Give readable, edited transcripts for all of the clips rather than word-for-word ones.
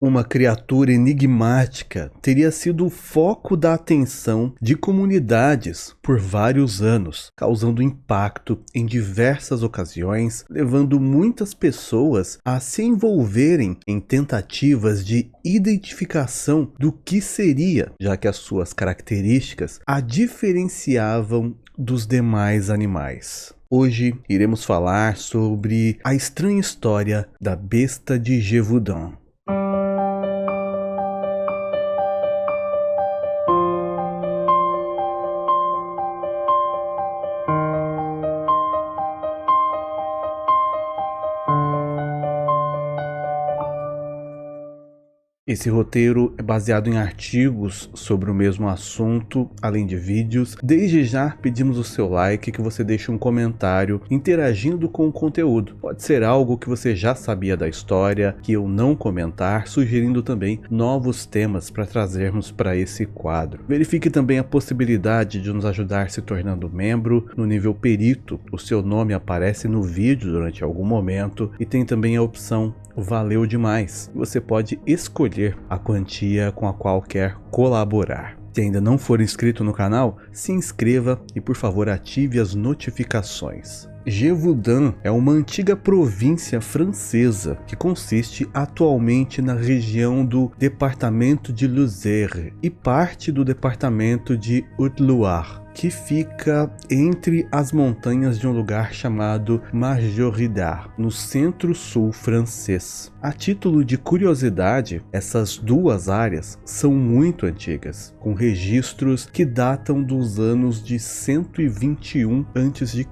Uma criatura enigmática teria sido o foco da atenção de comunidades por vários anos, causando impacto em diversas ocasiões, levando muitas pessoas a se envolverem em tentativas de identificação do que seria, já que as suas características a diferenciavam dos demais animais. Hoje iremos falar sobre a estranha história da besta de Gévaudan. Esse roteiro é baseado em artigos sobre o mesmo assunto, além de vídeos. Desde já pedimos o seu like, que você deixe um comentário interagindo com o conteúdo. Pode ser algo que você já sabia da história, que eu não comentar, sugerindo também novos temas para trazermos para esse quadro. Verifique também a possibilidade de nos ajudar se tornando membro no nível perito. O seu nome aparece no vídeo durante algum momento e tem também a opção Valeu demais. Você pode escolher a quantia com a qual quer colaborar. Se ainda não for inscrito no canal, se inscreva e por favor ative as notificações. Gévaudan é uma antiga província francesa que consiste atualmente na região do departamento de Lozère e parte do departamento de Haute-Loire, que fica entre as montanhas de um lugar chamado Majoridade, no centro-sul francês. A título de curiosidade, essas duas áreas são muito antigas, com registros que datam dos anos de 121 a.C.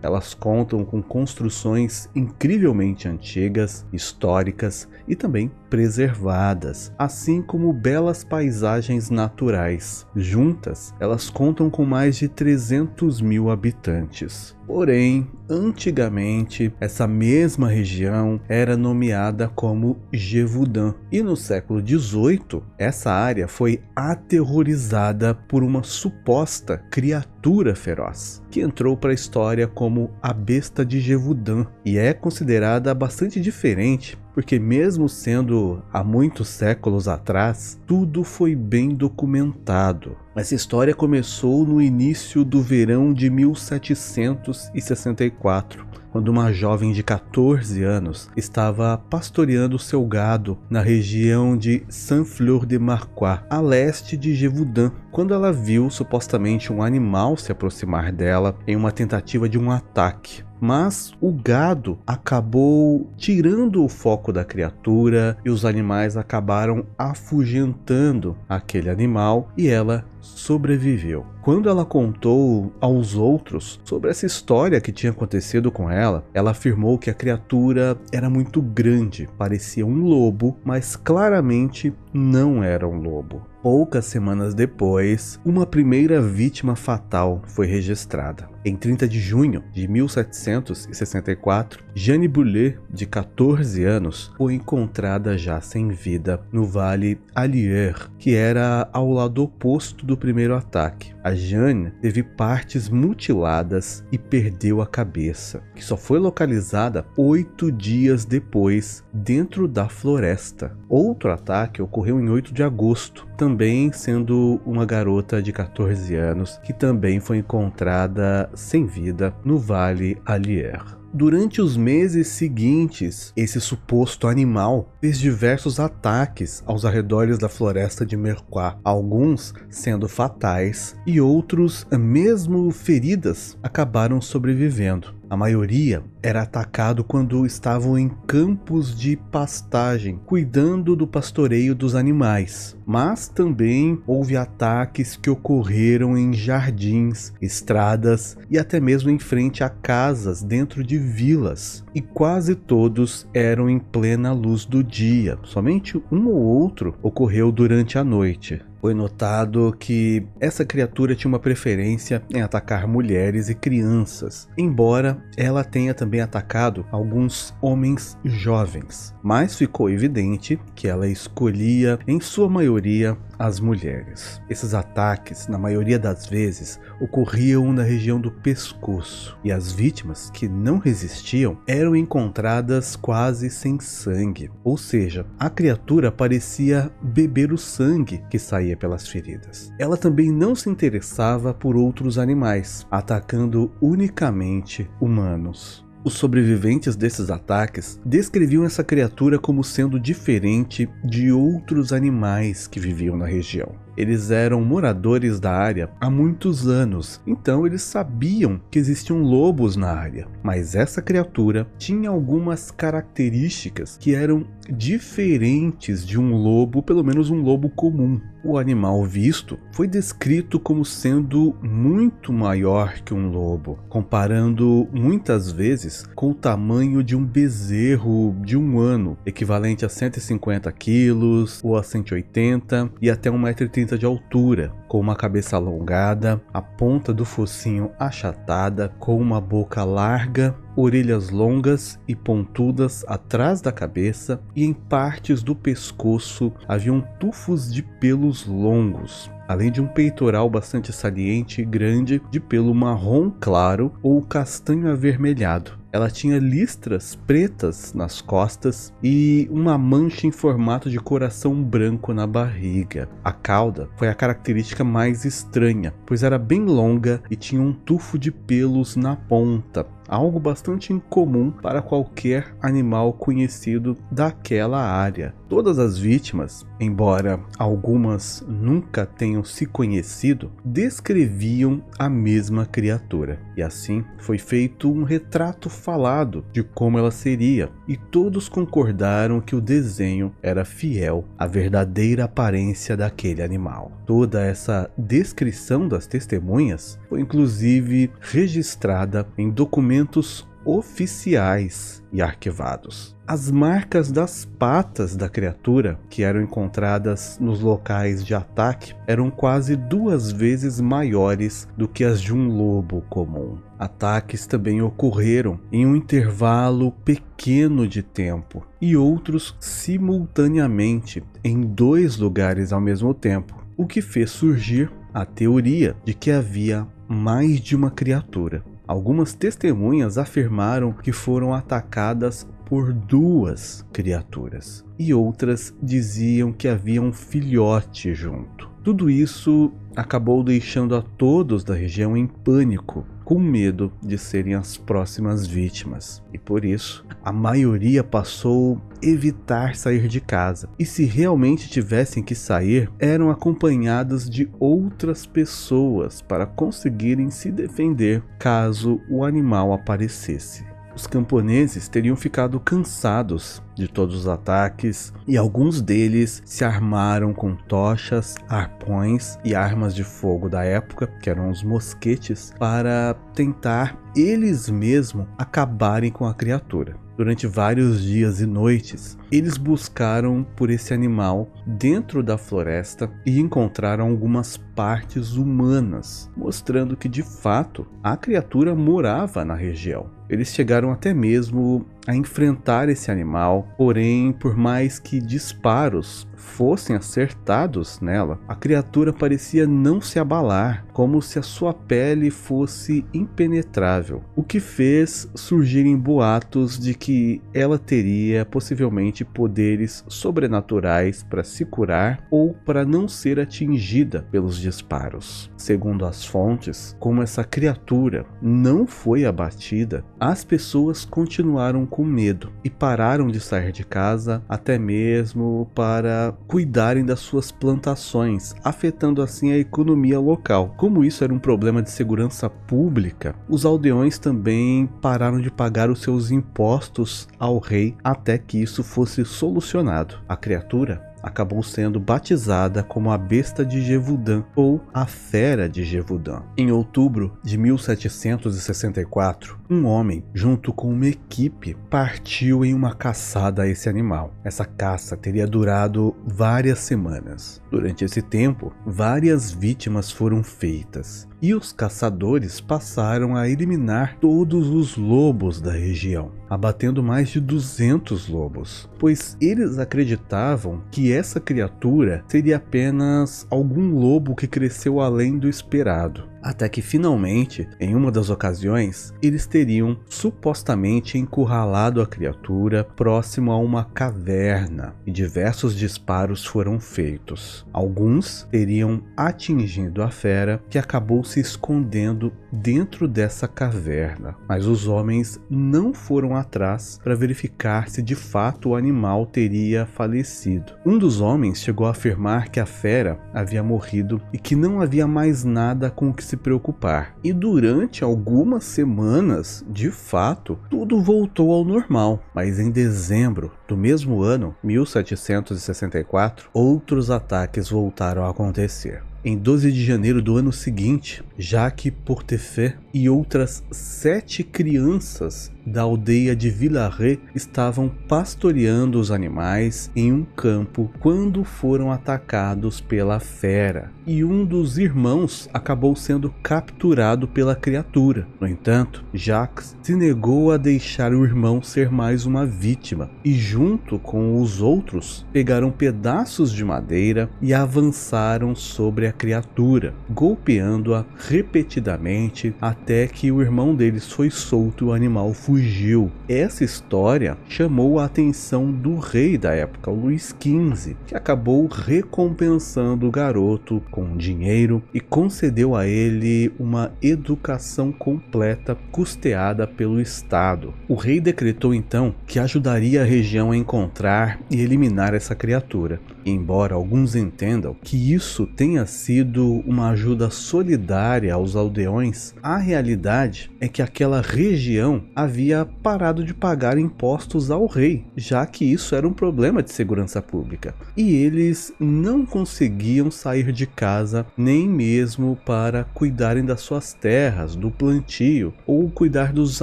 Elas contam com construções incrivelmente antigas, históricas e também preservadas, assim como belas paisagens naturais. Juntas, elas contam com mais de 300 mil habitantes. Porém, antigamente, essa mesma região era nomeada como Gévaudan, e no século XVIII, essa área foi aterrorizada por uma suposta criatura feroz, que entrou para a história como a besta de Gévaudan, e é considerada bastante diferente, porque mesmo sendo há muitos séculos atrás, tudo foi bem documentado. Essa história começou no início do verão de 1764, quando uma jovem de 14 anos estava pastoreando seu gado na região de Saint-Flour-de-Marcoix, a leste de Gévaudan, quando ela viu supostamente um animal se aproximar dela em uma tentativa de um ataque. Mas o gado acabou tirando o foco da criatura e os animais acabaram afugentando aquele animal e ela sobreviveu. Quando ela contou aos outros sobre essa história que tinha acontecido com ela, ela afirmou que a criatura era muito grande, parecia um lobo, mas claramente não era um lobo. Poucas semanas depois, uma primeira vítima fatal foi registrada. Em 30 de junho de 1764, Jeanne Boulet, de 14 anos, foi encontrada já sem vida no Vale Allier, que era ao lado oposto do primeiro ataque. A Jeanne teve partes mutiladas e perdeu a cabeça, que só foi localizada 8 dias depois, dentro da floresta. Outro ataque ocorreu em 8 de agosto, também sendo uma garota de 14 anos, que também foi encontrada sem vida no Vale Allier. Durante os meses seguintes, esse suposto animal fez diversos ataques aos arredores da floresta de Marcoix, alguns sendo fatais e outros, mesmo feridas, acabaram sobrevivendo. A maioria era atacado quando estavam em campos de pastagem, cuidando do pastoreio dos animais. Mas também houve ataques que ocorreram em jardins, estradas e até mesmo em frente a casas dentro de vilas. E quase todos eram em plena luz do dia. Somente um ou outro ocorreu durante a noite. Foi notado que essa criatura tinha uma preferência em atacar mulheres e crianças, embora ela tenha também atacado alguns homens jovens. Mas ficou evidente que ela escolhia, em sua maioria, as mulheres. Esses ataques, na maioria das vezes, ocorriam na região do pescoço, e as vítimas que não resistiam eram encontradas quase sem sangue, ou seja, a criatura parecia beber o sangue que saía pelas feridas. Ela também não se interessava por outros animais, atacando unicamente humanos. Os sobreviventes desses ataques descreviam essa criatura como sendo diferente de outros animais que viviam na região. Eles eram moradores da área há muitos anos, então eles sabiam que existiam lobos na área. Mas essa criatura tinha algumas características que eram diferentes de um lobo, pelo menos um lobo comum. O animal visto foi descrito como sendo muito maior que um lobo, comparando muitas vezes com o tamanho de um bezerro de 1 ano, equivalente a 150 quilos ou a 180 e até 1,30 m de altura, com uma cabeça alongada, a ponta do focinho achatada, com uma boca larga, orelhas longas e pontudas atrás da cabeça, e em partes do pescoço haviam tufos de pelos longos, além de um peitoral bastante saliente e grande de pelo marrom claro ou castanho avermelhado. Ela tinha listras pretas nas costas e uma mancha em formato de coração branco na barriga. A cauda foi a característica mais estranha, pois era bem longa e tinha um tufo de pelos na ponta, algo bastante incomum para qualquer animal conhecido daquela área. Todas as vítimas, embora algumas nunca tenham se conhecido, descreviam a mesma criatura. E assim foi feito um retrato falado de como ela seria, e todos concordaram que o desenho era fiel à verdadeira aparência daquele animal. Toda essa descrição das testemunhas foi inclusive registrada em documentos oficiais e arquivados. As marcas das patas da criatura, que eram encontradas nos locais de ataque, eram quase 2 vezes maiores do que as de um lobo comum. Ataques também ocorreram em um intervalo pequeno de tempo e outros simultaneamente em 2 lugares ao mesmo tempo, o que fez surgir a teoria de que havia mais de uma criatura. Algumas testemunhas afirmaram que foram atacadas por 2 criaturas, e outras diziam que havia um filhote junto. Tudo isso acabou deixando a todos da região em pânico, com medo de serem as próximas vítimas, e por isso a maioria passou a evitar sair de casa, e se realmente tivessem que sair, eram acompanhadas de outras pessoas para conseguirem se defender caso o animal aparecesse. Os camponeses teriam ficado cansados de todos os ataques e alguns deles se armaram com tochas, arpões e armas de fogo da época, que eram os mosquetes, para tentar eles mesmos acabarem com a criatura. Durante vários dias e noites, eles buscaram por esse animal dentro da floresta e encontraram algumas partes humanas, mostrando que de fato a criatura morava na região. Eles chegaram até mesmo a enfrentar esse animal, porém, por mais que disparos fossem acertados nela, a criatura parecia não se abalar, como se a sua pele fosse impenetrável, o que fez surgirem boatos de que ela teria possivelmente poderes sobrenaturais para se curar ou para não ser atingida pelos disparos. Segundo as fontes, como essa criatura não foi abatida, as pessoas continuaram com medo e pararam de sair de casa, até mesmo para cuidarem das suas plantações, afetando assim a economia local. Como isso era um problema de segurança pública, os aldeões também pararam de pagar os seus impostos ao rei até que isso fosse solucionado. A criatura acabou sendo batizada como a Besta de Gévaudan ou a Fera de Gévaudan. Em outubro de 1764, um homem, junto com uma equipe, partiu em uma caçada a esse animal. Essa caça teria durado várias semanas. Durante esse tempo, várias vítimas foram feitas e os caçadores passaram a eliminar todos os lobos da região, abatendo mais de 200 lobos, pois eles acreditavam que essa criatura seria apenas algum lobo que cresceu além do esperado. Até que finalmente, em uma das ocasiões, eles teriam supostamente encurralado a criatura próximo a uma caverna e diversos disparos foram feitos. Alguns teriam atingido a fera, que acabou se escondendo dentro dessa caverna, mas os homens não foram atrás para verificar se de fato o animal teria falecido. Um dos homens chegou a afirmar que a fera havia morrido e que não havia mais nada com o que se preocupar. E durante algumas semanas, de fato, tudo voltou ao normal. Mas em dezembro do mesmo ano, 1764, outros ataques voltaram a acontecer. Em 12 de janeiro do ano seguinte, Jacques Portefeuille e outras 7 crianças da aldeia de Villaret estavam pastoreando os animais em um campo quando foram atacados pela fera, e um dos irmãos acabou sendo capturado pela criatura. No entanto, Jacques se negou a deixar o irmão ser mais uma vítima e, junto com os outros, pegaram pedaços de madeira e avançaram sobre a criatura, golpeando-a repetidamente até que o irmão deles foi solto e o animal fugiu. Essa história chamou a atenção do rei da época, o Luís XV, que acabou recompensando o garoto com dinheiro e concedeu a ele uma educação completa custeada pelo Estado. O rei decretou então que ajudaria a região a encontrar e eliminar essa criatura. Embora alguns entendam que isso tenha sido uma ajuda solidária aos aldeões, a realidade é que aquela região havia parado de pagar impostos ao rei, já que isso era um problema de segurança pública, e eles não conseguiam sair de casa nem mesmo para cuidarem das suas terras, do plantio ou cuidar dos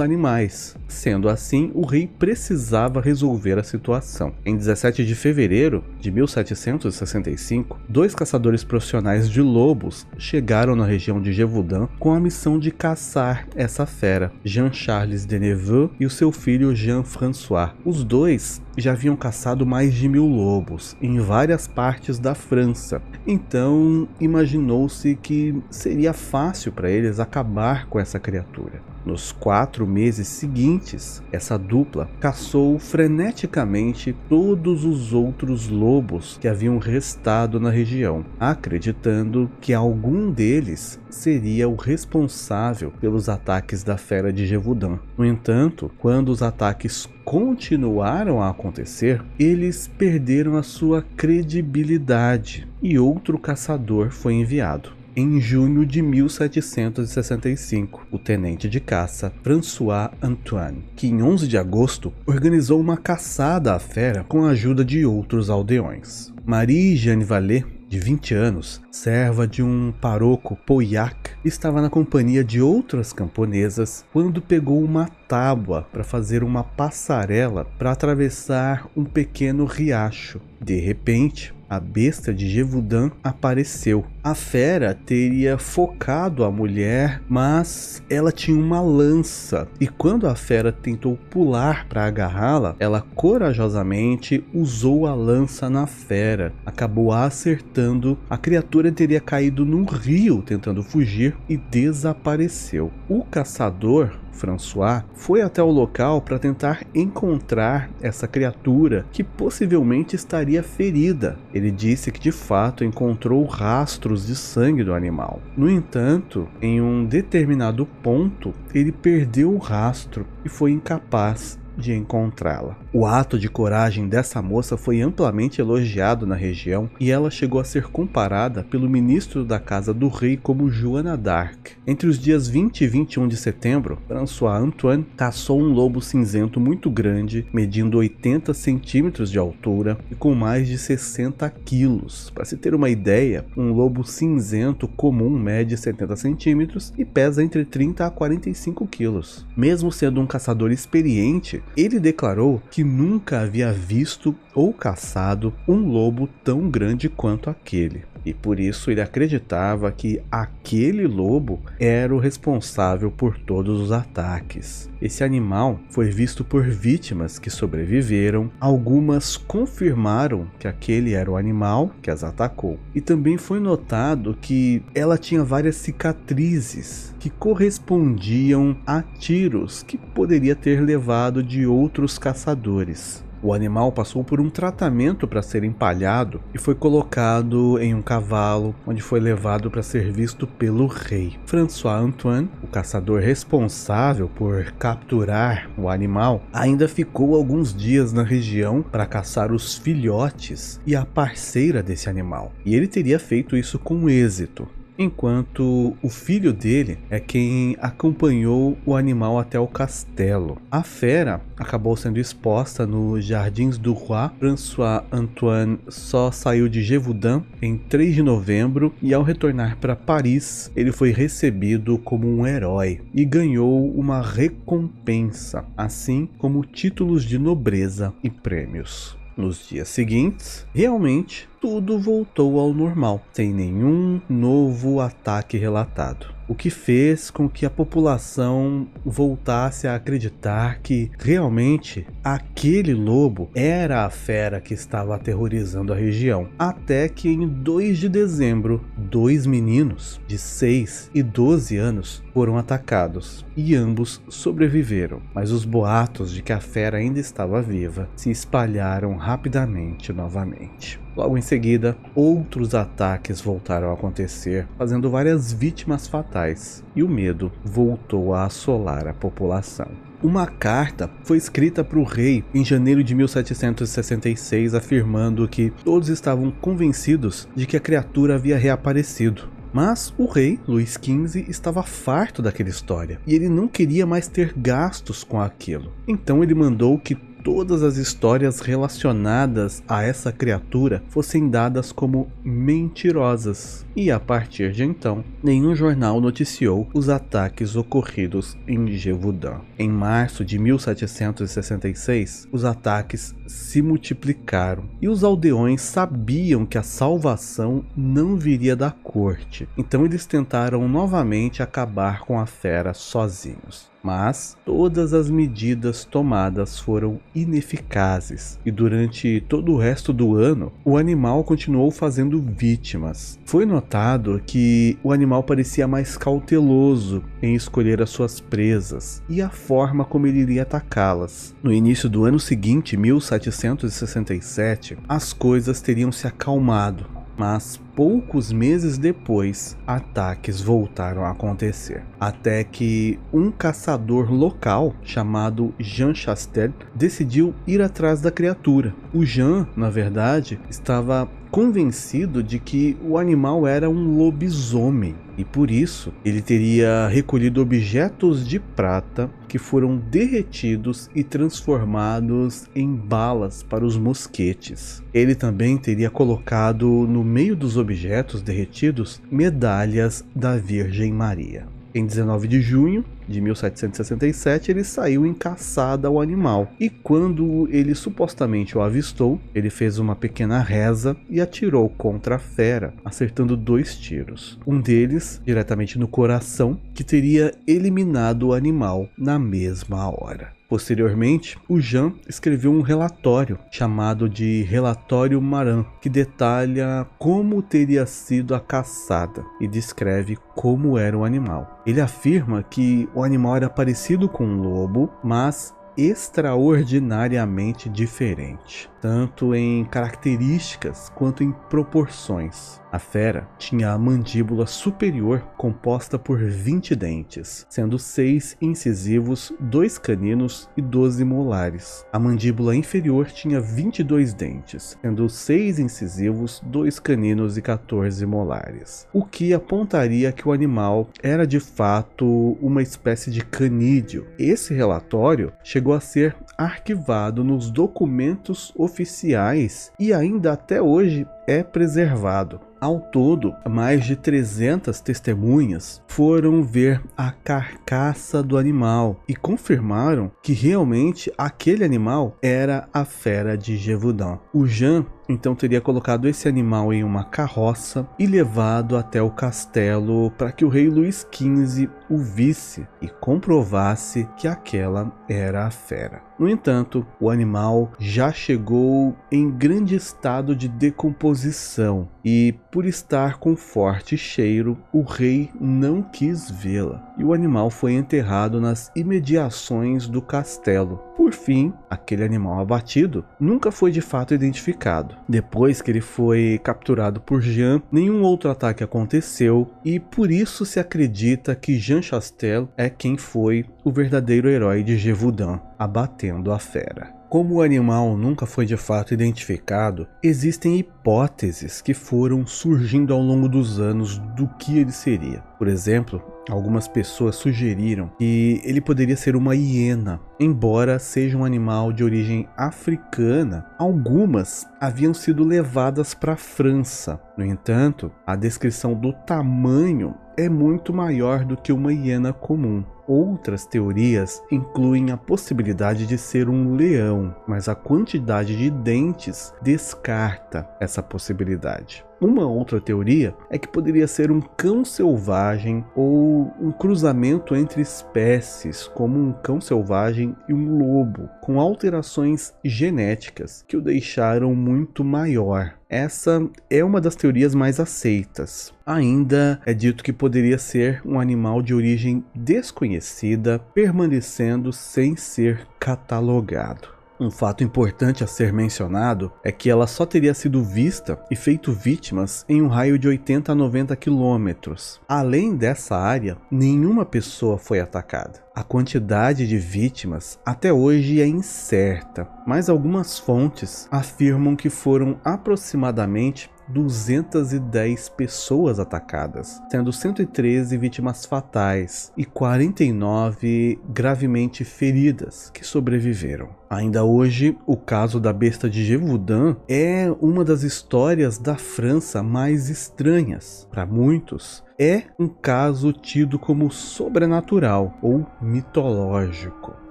animais. Sendo assim, o rei precisava resolver a situação. Em 17 de fevereiro de 1765, 2 caçadores profissionais de lobos chegaram na região de Gévaudan com a missão de caçar essa fera, Jean-Charles de Neveu e o seu filho Jean-François. Os dois já haviam caçado mais de 1000 lobos em várias partes da França, então imaginou-se que seria fácil para eles acabar com essa criatura. Nos 4 meses seguintes, essa dupla caçou freneticamente todos os outros lobos que haviam restado na região, acreditando que algum deles seria o responsável pelos ataques da fera de Gévaudan. No entanto, quando os ataques continuaram a acontecer, eles perderam a sua credibilidade e outro caçador foi enviado. Em junho de 1765, o tenente de caça François Antoine, que em 11 de agosto organizou uma caçada à fera com a ajuda de outros aldeões. Marie-Jeanne Vallée, de 20 anos, serva de um paroco Pauillac, estava na companhia de outras camponesas quando pegou uma tábua para fazer uma passarela para atravessar um pequeno riacho. De repente, a besta de Gévaudan apareceu. A fera teria focado a mulher, mas ela tinha uma lança, e quando a fera tentou pular para agarrá-la, ela corajosamente usou a lança na fera, acabou acertando. A criatura teria caído num rio tentando fugir e desapareceu. O caçador François foi até o local para tentar encontrar essa criatura que possivelmente estaria ferida. Ele disse que de fato encontrou rastros de sangue do animal. No entanto, em um determinado ponto, ele perdeu o rastro e foi incapaz de encontrá-la. O ato de coragem dessa moça foi amplamente elogiado na região e ela chegou a ser comparada pelo ministro da casa do rei como Joana d'Arc. Entre os dias 20 e 21 de setembro, François Antoine caçou um lobo cinzento muito grande, medindo 80 centímetros de altura e com mais de 60 quilos. Para se ter uma ideia, um lobo cinzento comum mede 70 centímetros e pesa entre 30 a 45 quilos. Mesmo sendo um caçador experiente, ele declarou que nunca havia visto ou caçado um lobo tão grande quanto aquele. E por isso ele acreditava que aquele lobo era o responsável por todos os ataques. Esse animal foi visto por vítimas que sobreviveram, algumas confirmaram que aquele era o animal que as atacou. E também foi notado que ela tinha várias cicatrizes que correspondiam a tiros que poderia ter levado de outros caçadores. O animal passou por um tratamento para ser empalhado e foi colocado em um cavalo, onde foi levado para ser visto pelo rei. François Antoine, o caçador responsável por capturar o animal, ainda ficou alguns dias na região para caçar os filhotes e a parceira desse animal. E ele teria feito isso com êxito, enquanto o filho dele é quem acompanhou o animal até o castelo. A fera acabou sendo exposta nos Jardins do Roi. François Antoine só saiu de Gévaudan em 3 de novembro e ao retornar para Paris, ele foi recebido como um herói e ganhou uma recompensa, assim como títulos de nobreza e prêmios. Nos dias seguintes, realmente tudo voltou ao normal, sem nenhum novo ataque relatado, o que fez com que a população voltasse a acreditar que realmente aquele lobo era a fera que estava aterrorizando a região. Até que em 2 de dezembro, 2 meninos de 6 e 12 anos foram atacados e ambos sobreviveram, mas os boatos de que a fera ainda estava viva se espalharam rapidamente novamente. Logo em seguida, outros ataques voltaram a acontecer, fazendo várias vítimas fatais, e o medo voltou a assolar a população. Uma carta foi escrita para o rei em janeiro de 1766, afirmando que todos estavam convencidos de que a criatura havia reaparecido. Mas o rei, Luís XV, estava farto daquela história, e ele não queria mais ter gastos com aquilo. Então ele mandou que todas as histórias relacionadas a essa criatura fossem dadas como mentirosas. E a partir de então, nenhum jornal noticiou os ataques ocorridos em Gévaudan. Em março de 1766, os ataques se multiplicaram e os aldeões sabiam que a salvação não viria da corte. Então eles tentaram novamente acabar com a fera sozinhos. Mas todas as medidas tomadas foram ineficazes e durante todo o resto do ano o animal continuou fazendo vítimas. Foi notado que o animal parecia mais cauteloso em escolher as suas presas e a forma como ele iria atacá-las. No início do ano seguinte, 1767, as coisas teriam se acalmado, mas poucos meses depois, ataques voltaram a acontecer, até que um caçador local chamado Jean Chastel decidiu ir atrás da criatura. O Jean, na verdade, estava convencido de que o animal era um lobisomem e por isso ele teria recolhido objetos de prata que foram derretidos e transformados em balas para os mosquetes. Ele também teria colocado no meio dos objetos derretidos medalhas da Virgem Maria. Em 19 de junho de 1767, ele saiu em caçada ao animal e quando ele supostamente o avistou, ele fez uma pequena reza e atirou contra a fera, acertando 2 tiros. Um deles diretamente no coração, que teria eliminado o animal na mesma hora. Posteriormente, o Jean escreveu um relatório chamado de Relatório Marin, que detalha como teria sido a caçada e descreve como era o animal. Ele afirma que o animal era parecido com um lobo, mas extraordinariamente diferente, tanto em características quanto em proporções. A fera tinha a mandíbula superior composta por 20 dentes, sendo 6 incisivos, 2 caninos e 12 molares. A mandíbula inferior tinha 22 dentes, sendo 6 incisivos, 2 caninos e 14 molares, o que apontaria que o animal era de fato uma espécie de canídeo. Esse relatório chegou a ser arquivado nos documentos oficiais e ainda até hoje é preservado. Ao todo, mais de 300 testemunhas foram ver a carcaça do animal e confirmaram que realmente aquele animal era a fera de Gévaudan. O Jean então teria colocado esse animal em uma carroça e levado até o castelo para que o rei Luís XV o visse e comprovasse que aquela era a fera. No entanto, o animal já chegou em grande estado de decomposição e, por estar com forte cheiro, o rei não quis vê-la e o animal foi enterrado nas imediações do castelo. Por fim, aquele animal abatido nunca foi de fato identificado. Depois que ele foi capturado por Jean, nenhum outro ataque aconteceu e por isso se acredita que Jean Chastel é quem foi o verdadeiro herói de Gévaudan, abatendo a fera. Como o animal nunca foi de fato identificado, existem hipóteses que foram surgindo ao longo dos anos do que ele seria. Por exemplo, algumas pessoas sugeriram que ele poderia ser uma hiena, embora seja um animal de origem africana. Algumas haviam sido levadas para a França. No entanto, a descrição do tamanho é muito maior do que uma hiena comum. Outras teorias incluem a possibilidade de ser um leão, mas a quantidade de dentes descarta essa possibilidade. Uma outra teoria é que poderia ser um cão selvagem ou um cruzamento entre espécies, como um cão selvagem e um lobo, com alterações genéticas que o deixaram muito maior. Essa é uma das teorias mais aceitas. Ainda é dito que poderia ser um animal de origem desconhecida, permanecendo sem ser catalogado. Um fato importante a ser mencionado é que ela só teria sido vista e feito vítimas em um raio de 80 a 90 quilômetros. Além dessa área, nenhuma pessoa foi atacada. A quantidade de vítimas até hoje é incerta, mas algumas fontes afirmam que foram aproximadamente 210 pessoas atacadas, sendo 113 vítimas fatais e 49 gravemente feridas que sobreviveram. Ainda hoje, o caso da besta de Gévaudan é uma das histórias da França mais estranhas. Para muitos, é um caso tido como sobrenatural ou mitológico,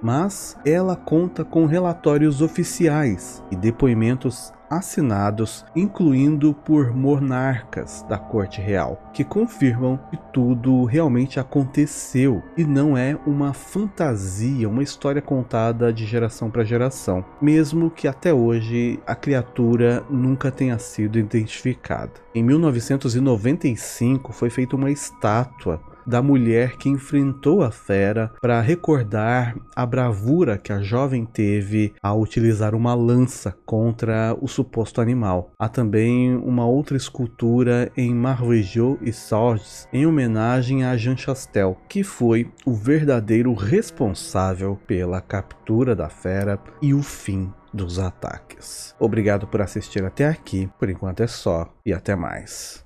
mas ela conta com relatórios oficiais e depoimentos assinados, incluindo por monarcas da corte real, que confirmam que tudo realmente aconteceu e não é uma fantasia, uma história contada de geração para geração, mesmo que até hoje a criatura nunca tenha sido identificada. Em 1995 foi feita uma estátua da mulher que enfrentou a fera para recordar a bravura que a jovem teve ao utilizar uma lança contra o suposto animal. Há também uma outra escultura em Marvejols e Sorges em homenagem a Jean Chastel, que foi o verdadeiro responsável pela captura da fera e o fim dos ataques. Obrigado por assistir até aqui, por enquanto é só e até mais.